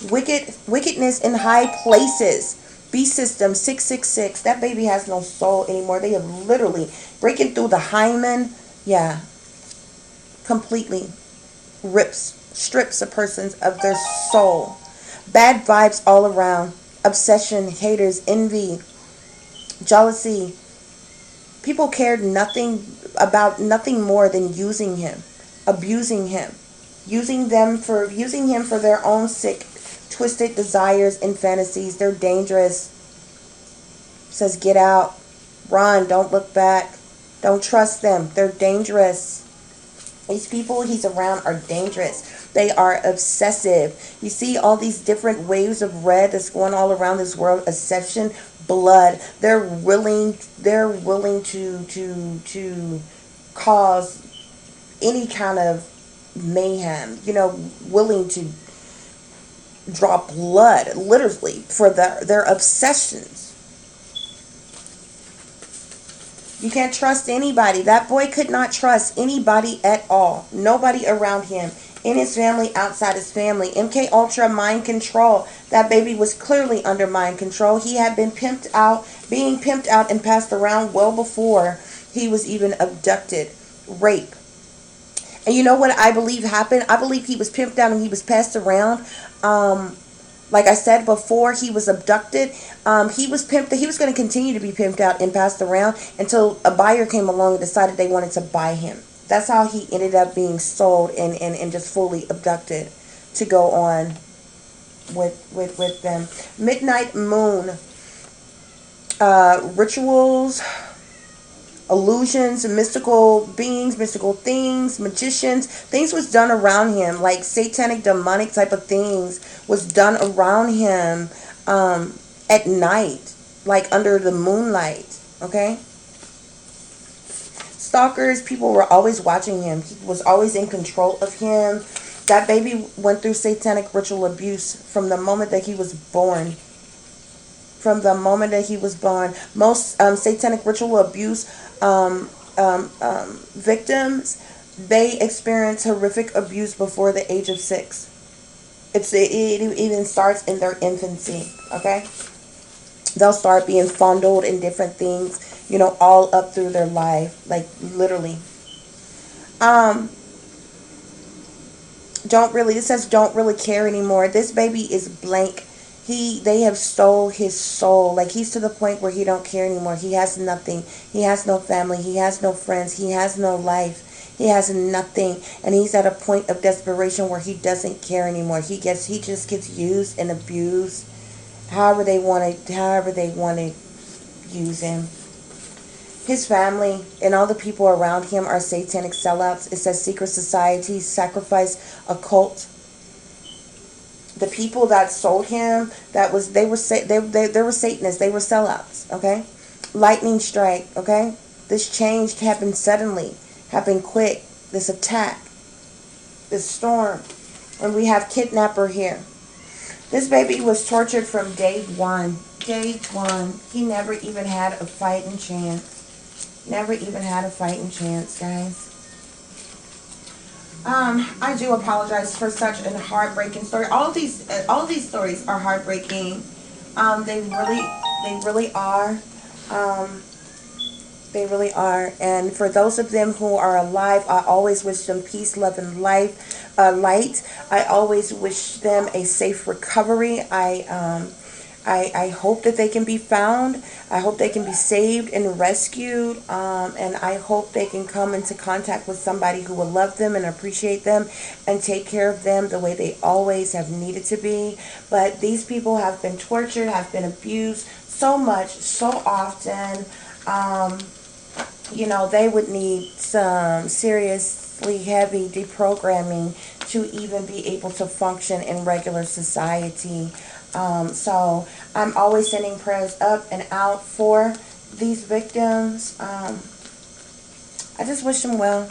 Wickedness in high places. Beast system 666. That baby has no soul anymore. They have literally breaking through the hymen. Yeah. Completely strips a person of their soul. Bad vibes all around. Obsession, haters, envy, jealousy. People cared nothing more than using him, abusing him, using him for their own sick, twisted desires and fantasies. They're dangerous. Says get out, run, don't look back, don't trust them. They're dangerous. These people he's around are dangerous. They are obsessive. You see all these different waves of red that's going all around this world. Obsession, blood. They're willing to cause any kind of mayhem. Willing to draw blood, literally, for their obsessions. You can't trust anybody. That boy could not trust anybody at all. Nobody around him. In his family, outside his family. MK Ultra mind control. That baby was clearly under mind control. He had been being pimped out and passed around well before he was even abducted. Rape. And you know what I believe happened? I believe he was pimped out and he was passed around. Like I said before, he was abducted. He was pimped. He was going to continue to be pimped out and passed around until a buyer came along and decided they wanted to buy him. That's how he ended up being sold and just fully abducted to go on with them. Midnight moon. Rituals, illusions, mystical beings, mystical things, magicians. Things was done around him, like satanic, demonic type of things was done around him at night, like under the moonlight, okay? Stalkers, people were always watching him. He was always in control of him. That baby went through satanic ritual abuse from the moment that he was born. From the moment that he was born. Most satanic ritual abuse victims, they experience horrific abuse before the age of 6. It even starts in their infancy, okay? They'll start being fondled in different things, all up through their life, like literally. It says don't really care anymore. This baby is blank. They have stole his soul. Like he's to the point where he don't care anymore. He has nothing. He has no family. He has no friends. He has no life. He has nothing. And he's at a point of desperation where he doesn't care anymore. He just gets used and abused however they want to use him. His family and all the people around him are satanic sellouts. It says secret societies, sacrifice, occult. The people that sold him, they were Satanists. They were sellouts. Okay, lightning strike. Okay, this change happened suddenly, happened quick. This attack, this storm, and we have kidnapper here. This baby was tortured from day one. Day one, he never even had a fighting chance. Never even had a fighting chance, guys. I do apologize for such a heartbreaking story. All of these stories are heartbreaking. They really are. Um, they really are. And for those of them who are alive, I always wish them peace, love, and light. I always wish them a safe recovery. I hope that they can be found. I hope they can be saved and rescued. And I hope they can come into contact with somebody who will love them and appreciate them and take care of them the way they always have needed to be. But these people have been tortured, have been abused so much, so often. They would need some seriously heavy deprogramming to even be able to function in regular society. So I'm always sending prayers up and out for these victims. I just wish them well.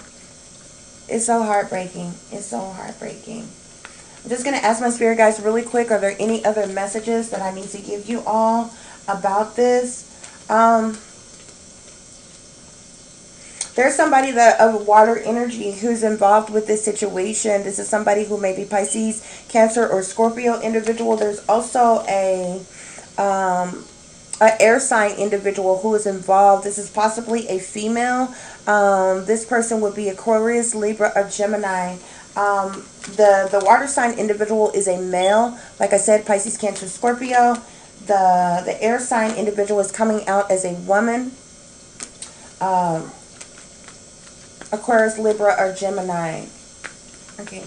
It's so heartbreaking. It's so heartbreaking. I'm just going to ask my spirit guides really quick. Are there any other messages that I need to give you all about this? There's somebody of water energy who's involved with this situation. This is somebody who may be Pisces, Cancer, or Scorpio individual. There's also a air sign individual who is involved. This is possibly a female. This person would be Aquarius, Libra, or Gemini. The water sign individual is a male. Like I said, Pisces, Cancer, Scorpio. The air sign individual is coming out as a woman. Aquarius, Libra, or Gemini. Okay.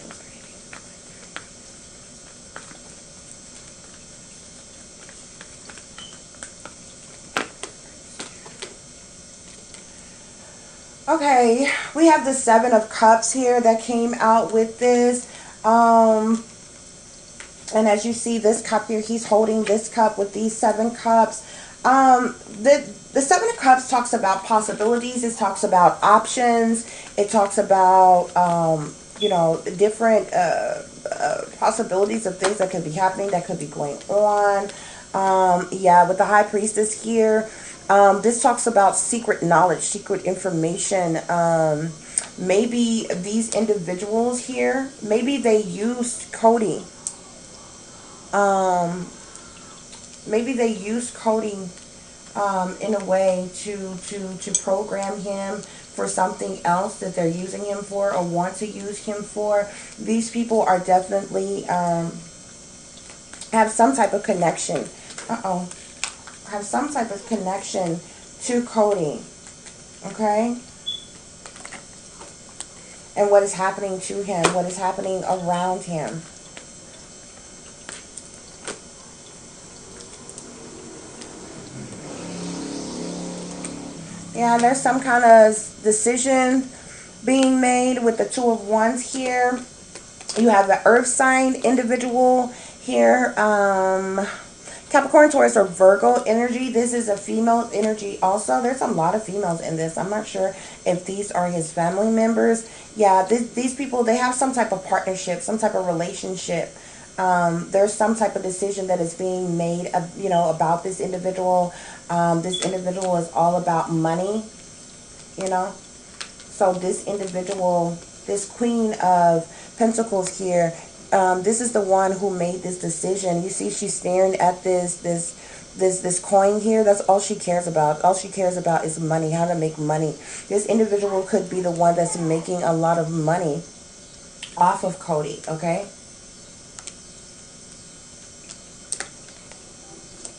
Okay, we have the Seven of Cups here that came out with this. And as you see, this cup here, he's holding this cup with these 7 cups. The Seven of Cups talks about possibilities. It talks about options. It talks about, different possibilities of things that could be happening, that could be going on. With the High Priestess here, this talks about secret knowledge, secret information. Maybe these individuals here, maybe they used Cody. Maybe they used Cody in a way to program him for something else that they're using him for or want to use him for. These people are definitely have some type of connection. Have some type of connection to Cody. Okay? And what is happening to him, what is happening around him. Yeah, there's some kind of decision being made with the Two of Wands here. You have the Earth sign individual here. Capricorn, Taurus, or Virgo energy. This is a female energy also. There's a lot of females in this. I'm not sure if these are his family members. Yeah, these people, they have some type of partnership, some type of relationship. There's some type of decision that is being made, about this individual. This individual is all about money, So this individual, this Queen of Pentacles here, this is the one who made this decision. You see, she's staring at this coin here. That's all she cares about. All she cares about is money, how to make money. This individual could be the one that's making a lot of money off of Cody, okay?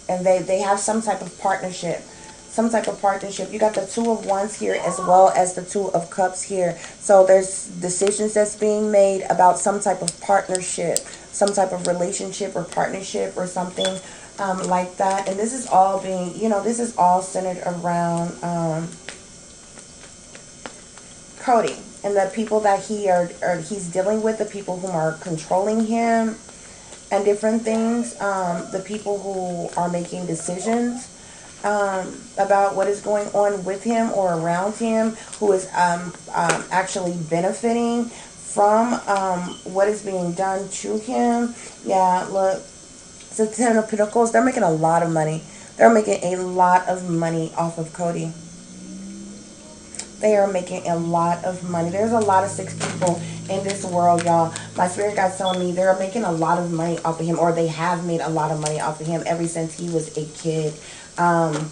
And they have some type of partnership. Some type of partnership. You got the Two of Wands here as well as the Two of Cups here. So there's decisions that's being made about some type of partnership, some type of relationship or partnership or something like that. And this is all being, this is all centered around Cody and the people that he's dealing with, the people who are controlling him. and different things. The people who are making decisions about what is going on with him or around him, who is actually benefiting from what is being done to him. Yeah, look, the Ten of Pentacles, they're making a lot of money. They're making a lot of money off of Cody. They are making a lot of money. There's a lot of sick people in this world, y'all. My spirit guide's telling me they're making a lot of money off of him, or they have made a lot of money off of him ever since he was a kid. And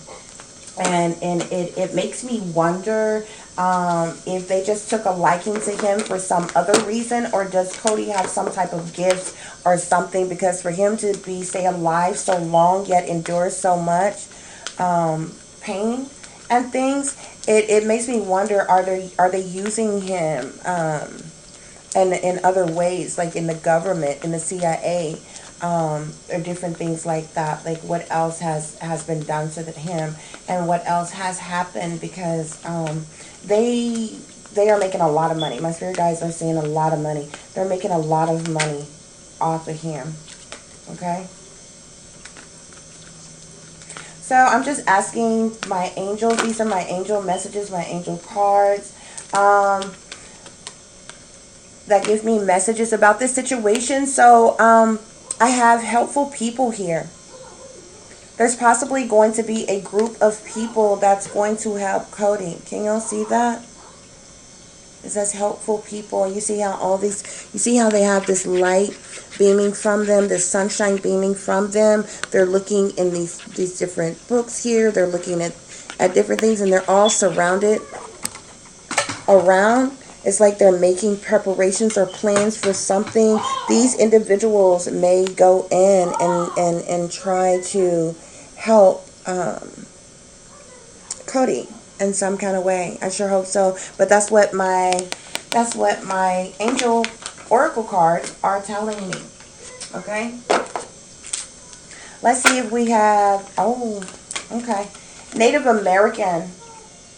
it makes me wonder if they just took a liking to him for some other reason, or does Cody have some type of gift or something? Because for him to be, stay alive so long yet endure so much pain and things, it makes me wonder, are they using him and in other ways, like in the government, in the CIA, or different things like that. Like what else has been done to him, and what else has happened, because they are making a lot of money. My spirit guides are seeing a lot of money. They're making a lot of money off of him. Okay. So I'm just asking my angels. These are my angel messages, my angel cards. That give me messages about this situation. So I have helpful people here. There's possibly going to be a group of people that's going to help Cody. Can y'all see that? It says helpful people. You see how all these, you see how they have this light beaming from them, this sunshine beaming from them. They're looking in these different books here. They're looking at different things, and they're all surrounded around. It's like they're making preparations or plans for something. These individuals may go in and try to help Cody in some kind of way. I sure hope so. But that's what my angel oracle cards are telling me. Okay. Let's see if we have, oh, okay. Native American.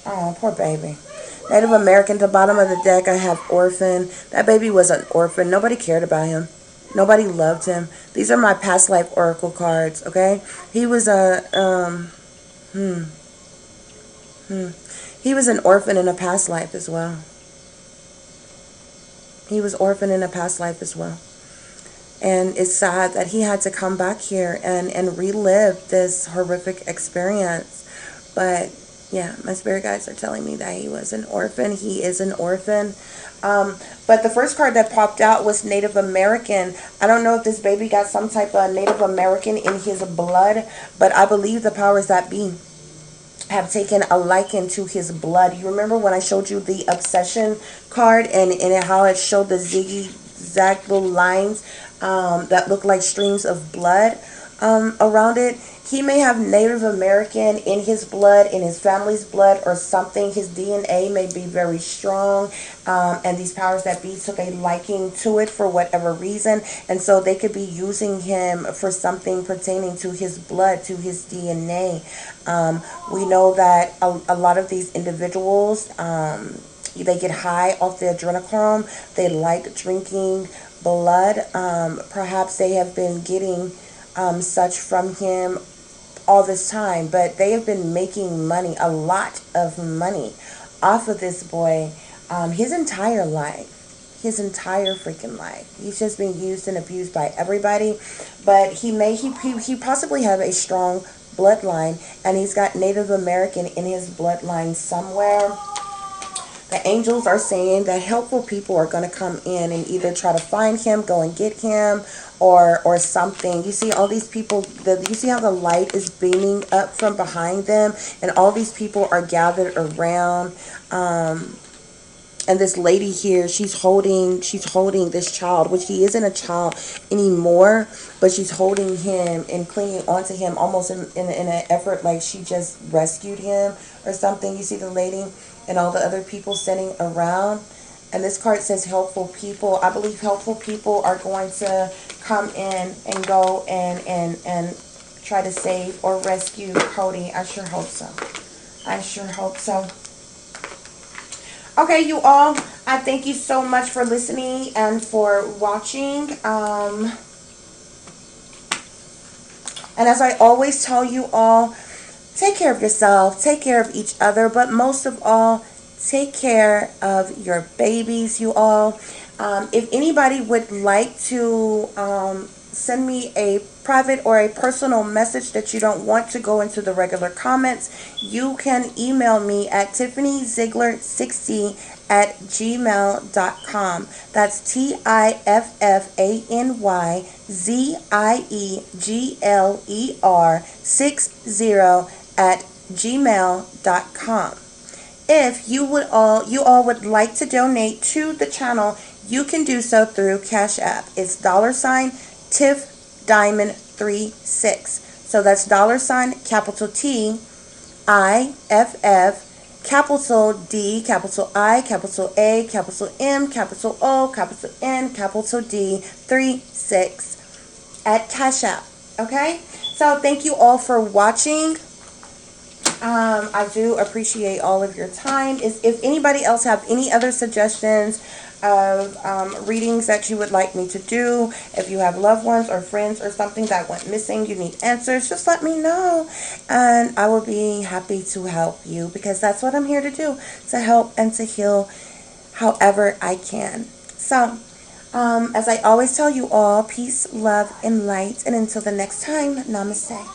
Oh, poor baby. Native American. At the bottom of the deck, I have orphan. That baby was an orphan. Nobody cared about him. Nobody loved him. These are my past life oracle cards, okay? He was a, he was an orphan in a past life as well. He was orphaned in a past life as well. And it's sad that he had to come back here and relive this horrific experience. But yeah, my spirit guides are telling me that he was an orphan. He is an orphan. But the first card that popped out was Native American. I don't know if this baby got some type of Native American in his blood, but I believe the powers that be have taken a liking to his blood. You remember when I showed you the obsession card and how it showed the zigzag little lines that look like streams of blood around it? He may have Native American in his blood, in his family's blood, or something. His DNA may be very strong, and these powers that be took a liking to it for whatever reason, and so they could be using him for something pertaining to his blood, to his DNA. We know that a lot of these individuals, they get high off the adrenochrome. They like drinking blood. Perhaps they have been getting such from him all this time, but they have been making money, a lot of money off of this boy his entire life, his entire freaking life. He's just being used and abused by everybody, but he possibly have a strong bloodline, and he's got Native American in his bloodline somewhere. The angels are saying that helpful people are going to come in and either try to find him, go and get him, or something. You see all these people, you see how the light is beaming up from behind them, and all these people are gathered around. And this lady here, she's holding this child, which he isn't a child anymore, but she's holding him and clinging onto him almost in an effort like she just rescued him or something. You see the lady and all the other people sitting around. And this card says helpful people. I believe helpful people are going to come in and go and try to save or rescue Cody. I sure hope so. I sure hope so. Okay, you all, I thank you so much for listening and for watching. And as I always tell you all, take care of yourself, take care of each other, but most of all, take care of your babies, you all. If anybody would like to send me a private or a personal message that you don't want to go into the regular comments, you can email me at tiffanyziegler60@gmail.com. That's TIFFANYZIEGLER60@gmail.com. If you all would like to donate to the channel, you can do so through Cash App. It's $Tiff Diamond 36. So that's capital T I F F capital D capital I capital A capital M capital O capital N capital D 36 at Cash App. Okay? So thank you all for watching. I do appreciate all of your time. If anybody else have any other suggestions of readings that you would like me to do, if you have loved ones or friends or something that went missing, you need answers, just let me know. And I will be happy to help you, because that's what I'm here to do, to help and to heal however I can. So, as I always tell you all, peace, love, and light. And until the next time, namaste.